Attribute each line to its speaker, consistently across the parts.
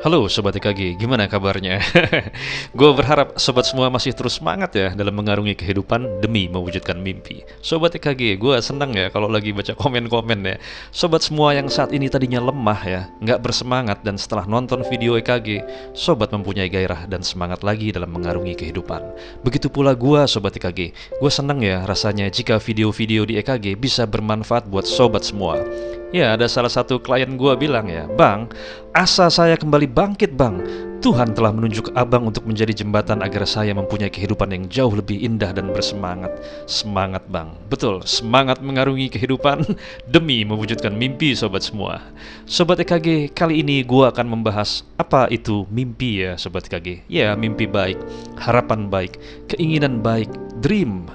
Speaker 1: Halo Sobat EKG, gimana kabarnya? Gue berharap Sobat semua masih terus semangat ya dalam mengarungi kehidupan demi mewujudkan mimpi. Sobat EKG, gue senang ya kalau lagi baca komen-komen ya. Sobat semua yang saat ini tadinya lemah ya, nggak bersemangat, dan setelah nonton video EKG, Sobat mempunyai gairah dan semangat lagi dalam mengarungi kehidupan. Begitu pula gue Sobat EKG, gue senang ya rasanya jika video-video di EKG bisa bermanfaat buat Sobat semua. Ya, ada salah satu klien gua bilang ya, "Bang, asa saya kembali bangkit bang. Tuhan telah menunjuk abang untuk menjadi jembatan agar saya mempunyai kehidupan yang jauh lebih indah dan bersemangat." Semangat bang, betul, semangat mengarungi kehidupan demi mewujudkan mimpi Sobat semua. Sobat EKG, kali ini gua akan membahas apa itu mimpi ya Sobat EKG. Ya, mimpi baik, harapan baik, keinginan baik, dream.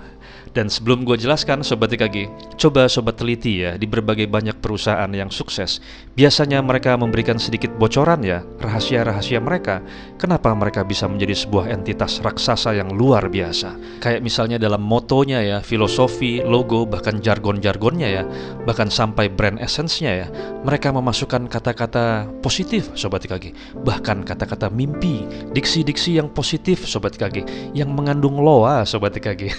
Speaker 1: Dan sebelum gue jelaskan Sobat EKG, coba Sobat teliti ya, di berbagai banyak perusahaan yang sukses, biasanya mereka memberikan sedikit bocoran ya, rahasia-rahasia mereka, kenapa mereka bisa menjadi sebuah entitas raksasa yang luar biasa. Kayak misalnya dalam motonya ya, filosofi, logo, bahkan jargon-jargonnya ya, bahkan sampai brand essence-nya ya, mereka memasukkan kata-kata positif Sobat EKG, bahkan kata-kata mimpi, diksi-diksi yang positif Sobat EKG, yang mengandung loa Sobat EKG.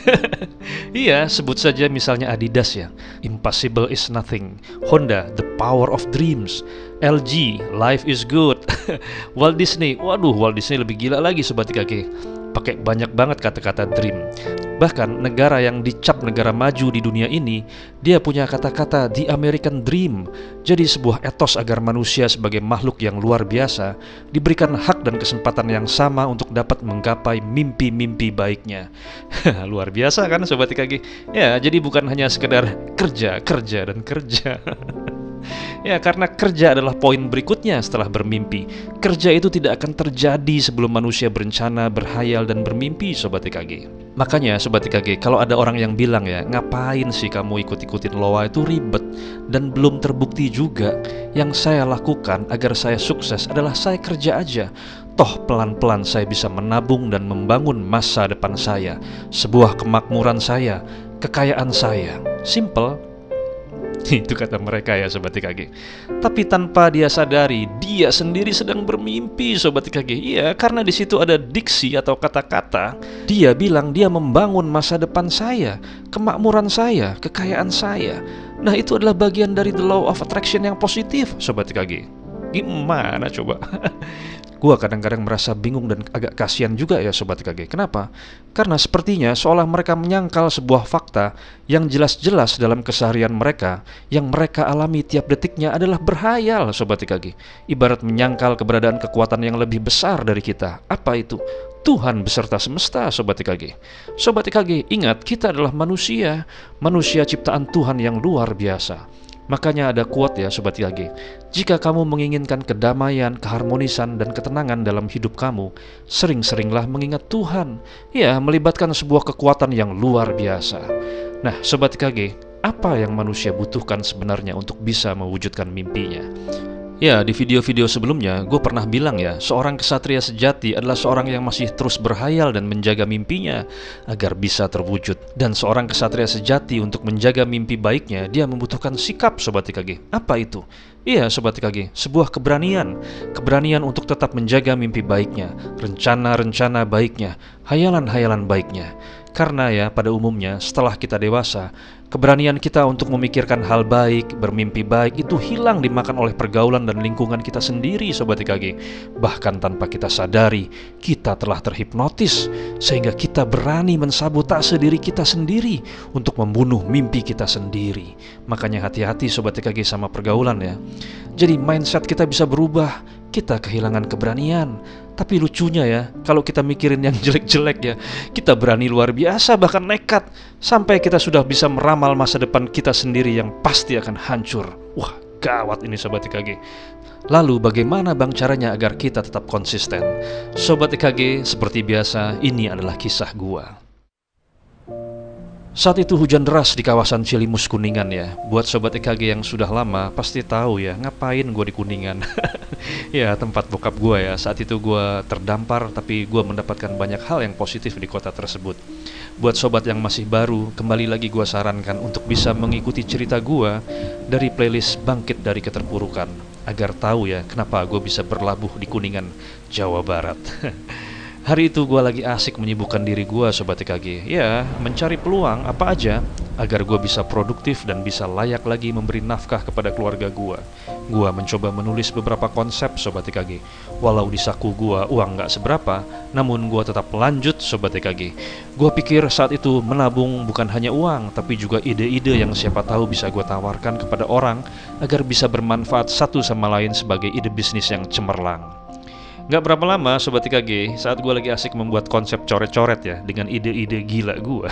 Speaker 1: Iya, sebut saja misalnya Adidas ya, Impossible is nothing. Honda, the power of dreams. LG, life is good. Walt Disney, waduh, Walt Disney lebih gila lagi Sobat EKG, pakai banyak banget kata-kata dream. Bahkan negara yang dicap negara maju di dunia ini, dia punya kata-kata The American Dream. Jadi sebuah etos agar manusia sebagai makhluk yang luar biasa diberikan hak dan kesempatan yang sama untuk dapat menggapai mimpi-mimpi baiknya. Luar biasa kan Sobat EKG? Ya, jadi bukan hanya sekedar kerja, kerja, dan kerja. Ya, karena kerja adalah poin berikutnya setelah bermimpi. Kerja itu tidak akan terjadi sebelum manusia berencana, berhayal, dan bermimpi Sobat EKG. Makanya Sobat EKG, kalau ada orang yang bilang ya, ngapain sih kamu ikut-ikutin loa, itu ribet dan belum terbukti juga. Yang saya lakukan agar saya sukses adalah saya kerja aja. Toh pelan-pelan saya bisa menabung dan membangun masa depan saya, sebuah kemakmuran saya, kekayaan saya. Simple. Itu kata mereka ya Sobat EKG. Tapi tanpa dia sadari, dia sendiri sedang bermimpi Sobat EKG. Iya, karena di situ ada diksi atau kata-kata. Dia bilang dia membangun masa depan saya, kemakmuran saya, kekayaan saya. Nah, itu adalah bagian dari the law of attraction yang positif Sobat EKG. Gimana coba? Gua kadang-kadang merasa bingung dan agak kasihan juga ya Sobat EKG. Kenapa? Karena sepertinya seolah mereka menyangkal sebuah fakta yang jelas-jelas dalam keseharian mereka, yang mereka alami tiap detiknya adalah berhayal Sobat EKG. Ibarat menyangkal keberadaan kekuatan yang lebih besar dari kita. Apa itu? Tuhan beserta semesta Sobat EKG. Sobat EKG, ingat kita adalah manusia, manusia ciptaan Tuhan yang luar biasa. Makanya ada quote ya Sobat EKG, jika kamu menginginkan kedamaian, keharmonisan, dan ketenangan dalam hidup kamu, sering-seringlah mengingat Tuhan. Ya, melibatkan sebuah kekuatan yang luar biasa. Nah Sobat EKG, apa yang manusia butuhkan sebenarnya untuk bisa mewujudkan mimpinya? Ya, di video-video sebelumnya gue pernah bilang ya, seorang kesatria sejati adalah seorang yang masih terus berhayal dan menjaga mimpinya agar bisa terwujud. Dan seorang kesatria sejati untuk menjaga mimpi baiknya, dia membutuhkan sikap Sobat EKG. Apa itu? Iya Sobat EKG, sebuah keberanian. Keberanian untuk tetap menjaga mimpi baiknya, rencana-rencana baiknya, hayalan-hayalan baiknya. Karena ya, pada umumnya setelah kita dewasa, keberanian kita untuk memikirkan hal baik, bermimpi baik itu hilang dimakan oleh pergaulan dan lingkungan kita sendiri Sobat EKG. Bahkan tanpa kita sadari, kita telah terhipnotis sehingga kita berani mensabotase diri kita sendiri untuk membunuh mimpi kita sendiri. Makanya hati-hati Sobat EKG sama pergaulan ya. Jadi mindset kita bisa berubah, kita kehilangan keberanian. Tapi lucunya ya, kalau kita mikirin yang jelek-jelek ya, kita berani luar biasa, bahkan nekat, sampai kita sudah bisa meramal masa depan kita sendiri yang pasti akan hancur. Wah, gawat ini Sobat EKG. Lalu bagaimana bang caranya agar kita tetap konsisten? Sobat EKG, seperti biasa, ini adalah kisah gua. Saat itu hujan deras di kawasan Cilimus Kuningan ya. Buat Sobat EKG yang sudah lama pasti tahu ya, ngapain gue di Kuningan. Ya, tempat bokap gue ya. Saat itu gue terdampar, tapi gue mendapatkan banyak hal yang positif di kota tersebut. Buat sobat yang masih baru, kembali lagi gue sarankan untuk bisa mengikuti cerita gue dari playlist Bangkit dari Keterpurukan. agar tahu ya kenapa gue bisa berlabuh di Kuningan, Jawa Barat. Hari itu gue lagi asik menyibukkan diri gue Sobat TKG. Ya, mencari peluang apa aja agar gue bisa produktif dan bisa layak lagi memberi nafkah kepada keluarga gue. Gue mencoba menulis beberapa konsep Sobat TKG. Walau di saku gue uang gak seberapa, namun gue tetap lanjut Sobat TKG. Gue pikir saat itu menabung bukan hanya uang, tapi juga ide-ide yang siapa tahu bisa gue tawarkan kepada orang agar bisa bermanfaat satu sama lain sebagai ide bisnis yang cemerlang. Gak berapa lama Sobat TKG, saat gue lagi asik membuat konsep coret-coret ya dengan ide-ide gila gue,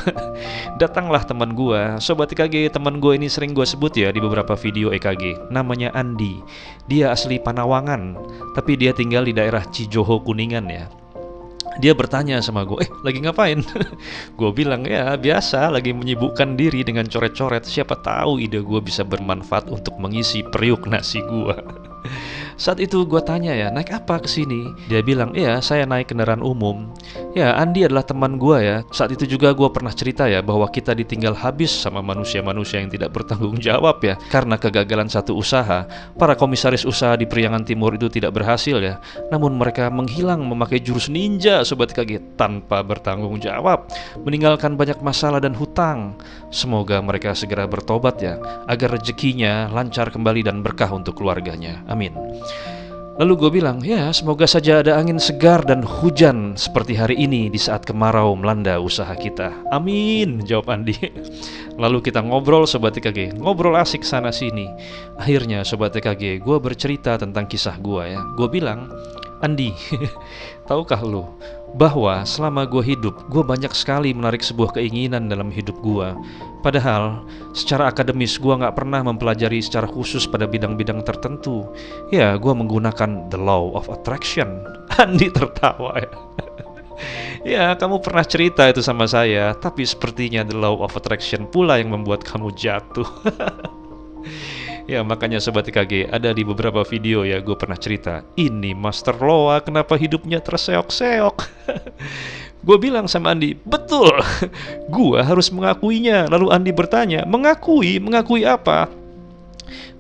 Speaker 1: datanglah teman gue, Sobat TKG. Teman gue ini sering gue sebut ya di beberapa video EKG. Namanya Andi. Dia asli Panawangan, tapi dia tinggal di daerah Cijoho Kuningan ya. Dia bertanya sama gue, lagi ngapain? Gue bilang, ya biasa, lagi menyibukkan diri dengan coret-coret. Siapa tahu ide gue bisa bermanfaat untuk mengisi periuk nasi gue. Saat itu gue tanya ya, naik apa ke sini? Dia bilang, iya saya naik kendaraan umum. Ya, Andi adalah teman gue ya. Saat itu juga gue pernah cerita ya bahwa kita ditinggal habis sama manusia-manusia yang tidak bertanggung jawab ya. Karena kegagalan satu usaha, para komisaris usaha di Priangan Timur itu tidak berhasil ya. Namun mereka menghilang memakai jurus ninja Sobat TKG tanpa bertanggung jawab, meninggalkan banyak masalah dan hutang. Semoga mereka segera bertobat ya, agar rezekinya lancar kembali dan berkah untuk keluarganya. Amin. Lalu gue bilang, ya semoga saja ada angin segar dan hujan seperti hari ini di saat kemarau melanda usaha kita. Amin, jawab Andi. Lalu kita ngobrol Sobat TKG, ngobrol asik sana sini. Akhirnya Sobat TKG, gue bercerita tentang kisah gue ya. Gue bilang, Andi, tahukah lu bahwa selama gue hidup, gue banyak sekali menarik sebuah keinginan dalam hidup gue. Padahal secara akademis gue gak pernah mempelajari secara khusus pada bidang-bidang tertentu. Ya, gue menggunakan the law of attraction. Andi tertawa ya. Ya, kamu pernah cerita itu sama saya, tapi sepertinya the law of attraction pula yang membuat kamu jatuh. Ya makanya Sobat TKG, ada di beberapa video ya gue pernah cerita, ini Master Loa kenapa hidupnya terseok-seok. Gue bilang sama Andi, betul, gue harus mengakuinya. Lalu Andi bertanya, mengakui apa?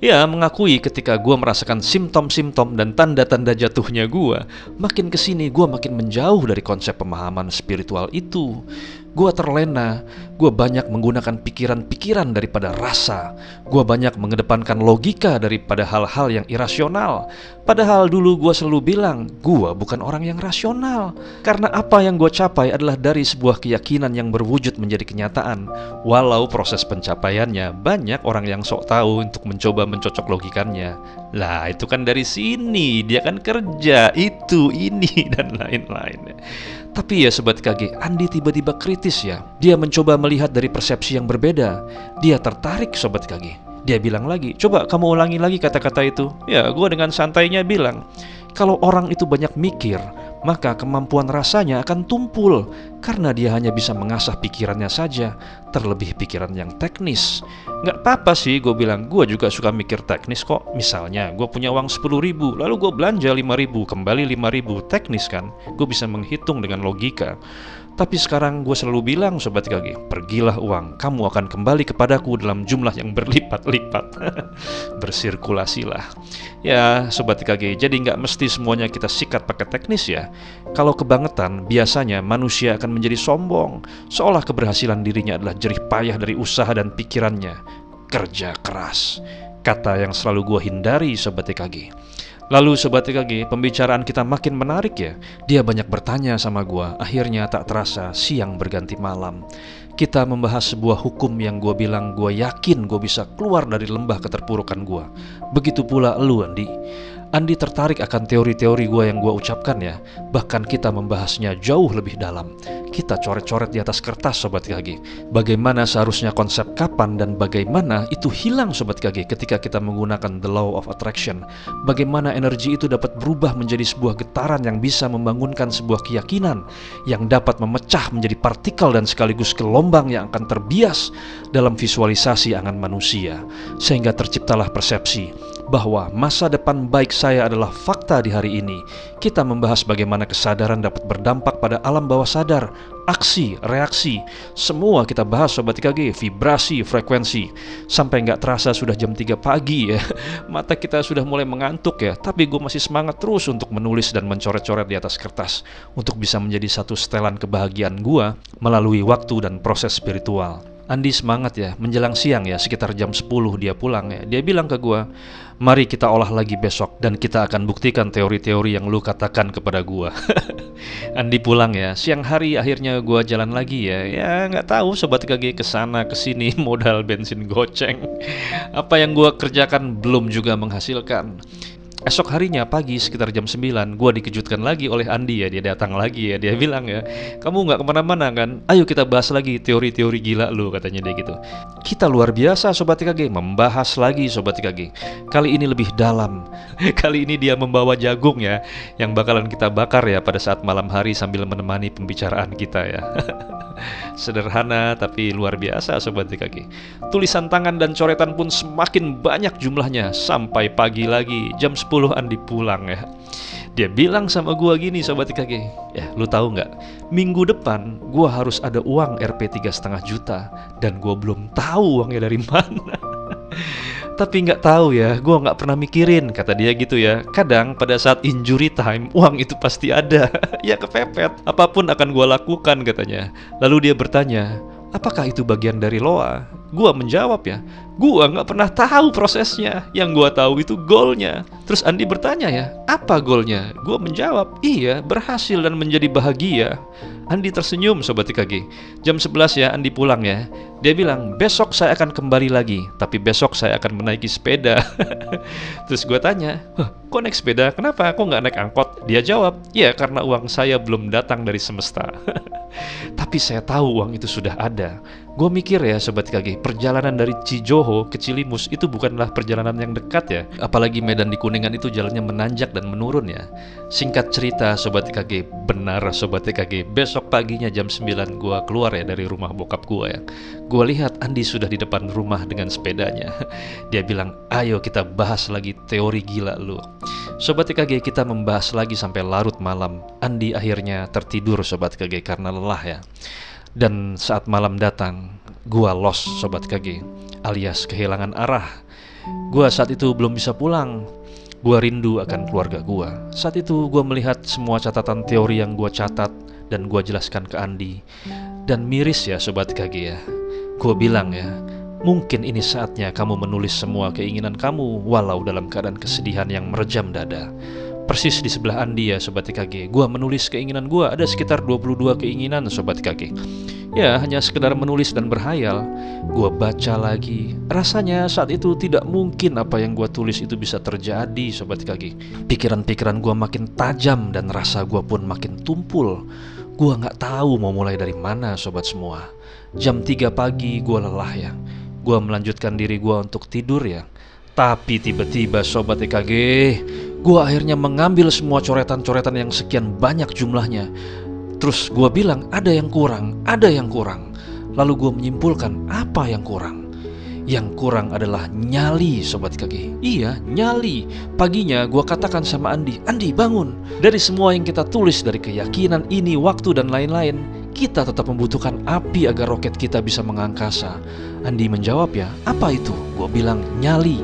Speaker 1: Ya, mengakui ketika gue merasakan simptom-simptom dan tanda-tanda jatuhnya gue, makin kesini gue makin menjauh dari konsep pemahaman spiritual itu. Gue terlena, gue banyak menggunakan pikiran-pikiran daripada rasa. Gue banyak mengedepankan logika daripada hal-hal yang irasional. Padahal dulu gue selalu bilang, gue bukan orang yang rasional. Karena apa yang gue capai adalah dari sebuah keyakinan yang berwujud menjadi kenyataan. Walau proses pencapaiannya banyak orang yang sok tahu untuk mencoba mencocok logikannya. Lah itu kan dari sini, dia kan kerja, itu, ini, dan lain-lain. Tapi ya Sobat KG, Andi tiba-tiba kritis ya. Dia mencoba melihat dari persepsi yang berbeda. Dia tertarik Sobat KG. Dia bilang lagi, coba kamu ulangi lagi kata-kata itu. Ya, gue dengan santainya bilang, kalau orang itu banyak mikir, maka kemampuan rasanya akan tumpul. Karena dia hanya bisa mengasah pikirannya saja, terlebih pikiran yang teknis. Nggak apa-apa sih, gue bilang, gue juga suka mikir teknis kok. Misalnya, gue punya uang 10.000, lalu gue belanja 5.000, kembali 5.000, teknis kan? Gue bisa menghitung dengan logika. Tapi sekarang gue selalu bilang Sobat TKG, pergilah uang, kamu akan kembali kepadaku dalam jumlah yang berlipat-lipat. Bersirkulasilah. Ya Sobat TKG, jadi nggak mesti semuanya kita sikat pakai teknis ya. Kalau kebangetan, biasanya manusia akan menjadi sombong, seolah keberhasilan dirinya adalah jerih payah dari usaha dan pikirannya. Kerja keras, kata yang selalu gue hindari Sobat TKG. Lalu Sobat TKG, pembicaraan kita makin menarik ya. Dia banyak bertanya sama gua. Akhirnya tak terasa siang berganti malam. Kita membahas sebuah hukum yang gua bilang gua yakin gua bisa keluar dari lembah keterpurukan gua. Begitu pula elu Andi. Andi tertarik akan teori-teori gua yang gua ucapkan ya. Bahkan kita membahasnya jauh lebih dalam. Kita coret-coret di atas kertas Sobat KG. Bagaimana seharusnya konsep kapan dan bagaimana itu hilang Sobat KG ketika kita menggunakan the law of attraction. Bagaimana energi itu dapat berubah menjadi sebuah getaran yang bisa membangunkan sebuah keyakinan yang dapat memecah menjadi partikel dan sekaligus gelombang yang akan terbias dalam visualisasi angan manusia. Sehingga terciptalah persepsi bahwa masa depan baik saya adalah fakta di hari ini. Kita membahas bagaimana kesadaran dapat berdampak pada alam bawah sadar, aksi, reaksi, semua kita bahas Sobat IKG, vibrasi, frekuensi. Sampai nggak terasa sudah jam 3 pagi ya. Mata kita sudah mulai mengantuk ya, tapi gue masih semangat terus untuk menulis dan mencoret-coret di atas kertas, untuk bisa menjadi satu setelan kebahagiaan gue melalui waktu dan proses spiritual. Andi semangat ya, menjelang siang ya, sekitar jam 10 dia pulang ya. Dia bilang ke gua, mari kita olah lagi besok dan kita akan buktikan teori-teori yang lu katakan kepada gua. Andi pulang ya, siang hari akhirnya gua jalan lagi ya. Ya nggak tahu Sobat IKG, kesana kesini modal bensin goceng. Apa yang gua kerjakan belum juga menghasilkan. Esok harinya pagi sekitar jam 9 gue dikejutkan lagi oleh Andi ya. Dia datang lagi ya. Dia bilang ya, kamu nggak kemana-mana kan? Ayo kita bahas lagi teori-teori gila lu, katanya dia gitu. Kita luar biasa Sobat IKG, membahas lagi Sobat IKG. Kali ini lebih dalam. Kali ini dia membawa jagung ya, yang bakalan kita bakar ya pada saat malam hari sambil menemani pembicaraan kita ya. Sederhana tapi luar biasa Sobat IKG. Tulisan tangan dan coretan pun semakin banyak jumlahnya. Sampai pagi lagi jam 10 Andi pulang ya. Dia bilang sama gua gini Sobat IKG, ya lu tahu nggak, minggu depan gua harus ada uang Rp 3,5 juta dan gua belum tahu uangnya dari mana. Tapi nggak tahu ya, gue nggak pernah mikirin, kata dia gitu ya. Kadang pada saat injury time, uang itu pasti ada. Ya kepepet, apapun akan gue lakukan, katanya. Lalu dia bertanya, apakah itu bagian dari loa? Gue menjawab ya, gue nggak pernah tahu prosesnya. Yang gue tahu itu goalnya. Terus Andi bertanya ya, apa goalnya? Gue menjawab, iya, berhasil dan menjadi bahagia. Andi tersenyum Sobat IKG. Jam 11 ya Andi pulang ya. Dia bilang, besok saya akan kembali lagi, tapi besok saya akan menaiki sepeda. Terus gue tanya, kok naik sepeda? Kenapa? Kok nggak naik angkot? Dia jawab, ya karena uang saya belum datang dari semesta. Tapi saya tahu uang itu sudah ada. Gue mikir ya Sobat IKG, perjalanan dari Cijoho ke Cilimus itu bukanlah perjalanan yang dekat ya. Apalagi medan di Kuningan itu jalannya menanjak dan menurun ya. Singkat cerita Sobat IKG, benar Sobat IKG, besok paginya jam 9 gue keluar ya dari rumah bokap gue ya. Gue lihat Andi sudah di depan rumah dengan sepedanya. Dia bilang, ayo kita bahas lagi teori gila lu. Sobat IKG, kita membahas lagi sampai larut malam. Andi akhirnya tertidur Sobat IKG karena lelah ya. Dan saat malam datang, gua lost Sobat IKG, alias kehilangan arah. Gua saat itu belum bisa pulang. Gua rindu akan keluarga gua. Saat itu gua melihat semua catatan teori yang gua catat dan gua jelaskan ke Andi. Dan miris ya Sobat IKG ya. Gua bilang ya, mungkin ini saatnya kamu menulis semua keinginan kamu, walau dalam keadaan kesedihan yang merejam dada. Persis di sebelah Andi ya Sobat IKG, gua menulis keinginan gua, ada sekitar 22 keinginan Sobat IKG. Ya hanya sekedar menulis dan berhayal. Gua baca lagi, rasanya saat itu tidak mungkin apa yang gua tulis itu bisa terjadi Sobat IKG. Pikiran-pikiran gua makin tajam dan rasa gua pun makin tumpul. Gua nggak tahu mau mulai dari mana Sobat semua. Jam 3 pagi gua lelah ya. Gua melanjutkan diri gua untuk tidur ya. Tapi tiba-tiba Sobat IKG, gue akhirnya mengambil semua coretan-coretan yang sekian banyak jumlahnya. Terus gue bilang, ada yang kurang, ada yang kurang. Lalu gue menyimpulkan, apa yang kurang? Yang kurang adalah nyali Sobat IKG. Iya, nyali. Paginya gue katakan sama Andi, Andi bangun. Dari semua yang kita tulis, dari keyakinan ini, waktu dan lain-lain, kita tetap membutuhkan api agar roket kita bisa mengangkasa. Andi menjawab ya, apa itu? Gue bilang nyali.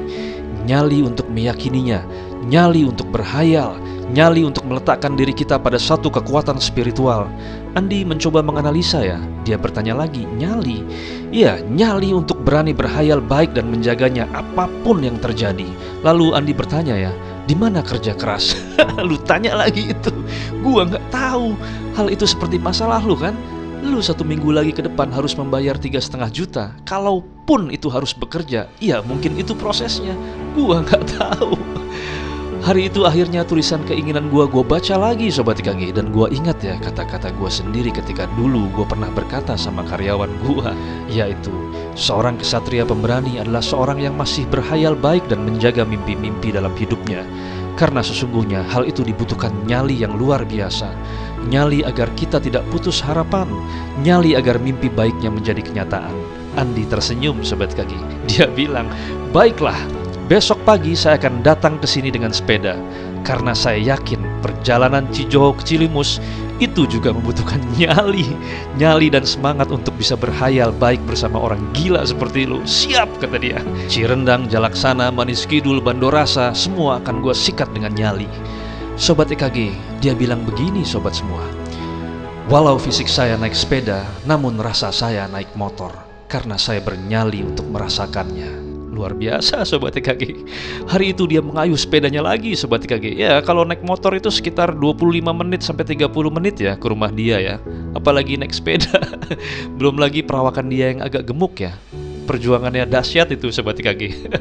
Speaker 1: Nyali untuk meyakininya, nyali untuk berhayal, nyali untuk meletakkan diri kita pada satu kekuatan spiritual. Andi mencoba menganalisa ya. Dia bertanya lagi, nyali? Iya, nyali untuk berani berhayal baik dan menjaganya apapun yang terjadi. Lalu Andi bertanya ya, di mana kerja keras? Lu tanya lagi itu. Gua nggak tahu. Hal itu seperti masalah lu kan? Lu 1 minggu lagi ke depan harus membayar 3,5 juta. Kalaupun itu harus bekerja, ya mungkin itu prosesnya. Gua nggak tahu. Hari itu akhirnya tulisan keinginan gua baca lagi Sobat IKG. Dan gua ingat ya kata-kata gua sendiri ketika dulu gua pernah berkata sama karyawan gua, yaitu seorang kesatria pemberani adalah seorang yang masih berhayal baik dan menjaga mimpi-mimpi dalam hidupnya. Karena sesungguhnya hal itu dibutuhkan nyali yang luar biasa. Nyali agar kita tidak putus harapan. Nyali agar mimpi baiknya menjadi kenyataan. Andi tersenyum Sobat IKG. Dia bilang, baiklah, Besok pagi saya akan datang ke sini dengan sepeda, karena saya yakin perjalanan Cijoho ke Cilimus itu juga membutuhkan nyali dan semangat untuk bisa berhayal baik bersama orang gila seperti lu. Siap, kata dia. Cirendang, Jalaksana, Manis Kidul, Bandorasa, semua akan gue sikat dengan nyali. Sobat EKG, dia bilang begini sobat semua. Walau fisik saya naik sepeda, namun rasa saya naik motor, karena saya bernyali untuk merasakannya. Luar biasa sobat EKG. Hari itu dia mengayuh sepedanya lagi sobat EKG. Ya kalau naik motor itu sekitar 25 menit sampai 30 menit ya ke rumah dia ya. Apalagi naik sepeda. Belum lagi perawakan dia yang agak gemuk ya. Perjuangannya dahsyat itu sobat EKG.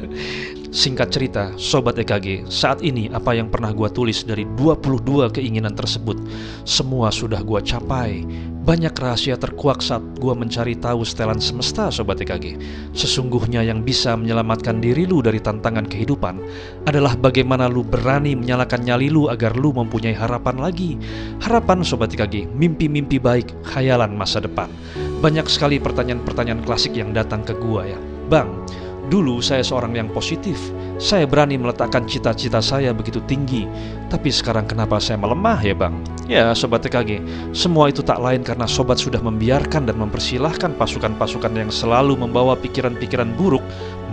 Speaker 1: Singkat cerita sobat EKG, saat ini apa yang pernah gua tulis dari 22 keinginan tersebut semua sudah gua capai. Banyak rahasia terkuak saat gua mencari tahu setelan semesta sobat EKG. Sesungguhnya yang bisa menyelamatkan diri lu dari tantangan kehidupan adalah bagaimana lu berani menyalakan nyali lu agar lu mempunyai harapan lagi. Harapan sobat EKG, mimpi-mimpi baik, khayalan masa depan. Banyak sekali pertanyaan-pertanyaan klasik yang datang ke gua ya. Bang, dulu saya seorang yang positif. Saya berani meletakkan cita-cita saya begitu tinggi. Tapi sekarang kenapa saya melemah ya bang? Ya sobat TKG, semua itu tak lain karena sobat sudah membiarkan dan mempersilahkan pasukan-pasukan yang selalu membawa pikiran-pikiran buruk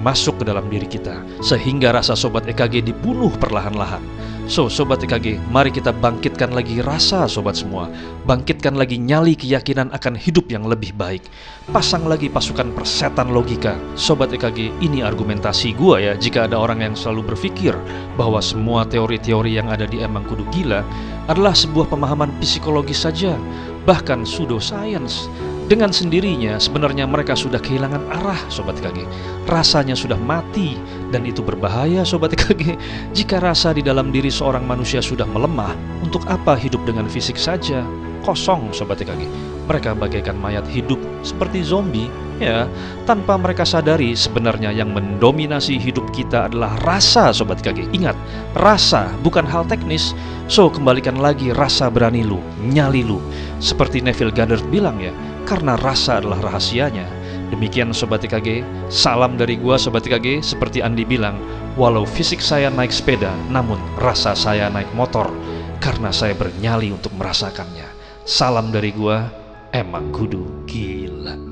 Speaker 1: masuk ke dalam diri kita, sehingga rasa sobat EKG dibunuh perlahan-lahan. So, sobat EKG, mari kita bangkitkan lagi rasa sobat semua. Bangkitkan lagi nyali keyakinan akan hidup yang lebih baik. Pasang lagi pasukan persetan logika. Sobat EKG, ini argumentasi gua ya. Jika ada orang yang selalu berpikir bahwa semua teori-teori yang ada di Emang Kudu Gila adalah sebuah pemahaman psikologis saja, bahkan pseudoscience. Dengan sendirinya sebenarnya mereka sudah kehilangan arah sobat EKG. Rasanya sudah mati dan itu berbahaya sobat EKG. Jika rasa di dalam diri seorang manusia sudah melemah, untuk apa hidup dengan fisik saja? Kosong sobat EKG. Mereka bagaikan mayat hidup seperti zombie ya, tanpa mereka sadari sebenarnya yang mendominasi hidup kita adalah rasa sobat EKG. Ingat, rasa bukan hal teknis. So, kembalikan lagi rasa berani lu, nyali lu. Seperti Neville Goddard bilang ya, karena rasa adalah rahasianya. Demikian sobat EKG, salam dari gua sobat EKG. Seperti Andi bilang, walau fisik saya naik sepeda, namun rasa saya naik motor, karena saya bernyali untuk merasakannya. Salam dari gua, Emang Kudu Gila.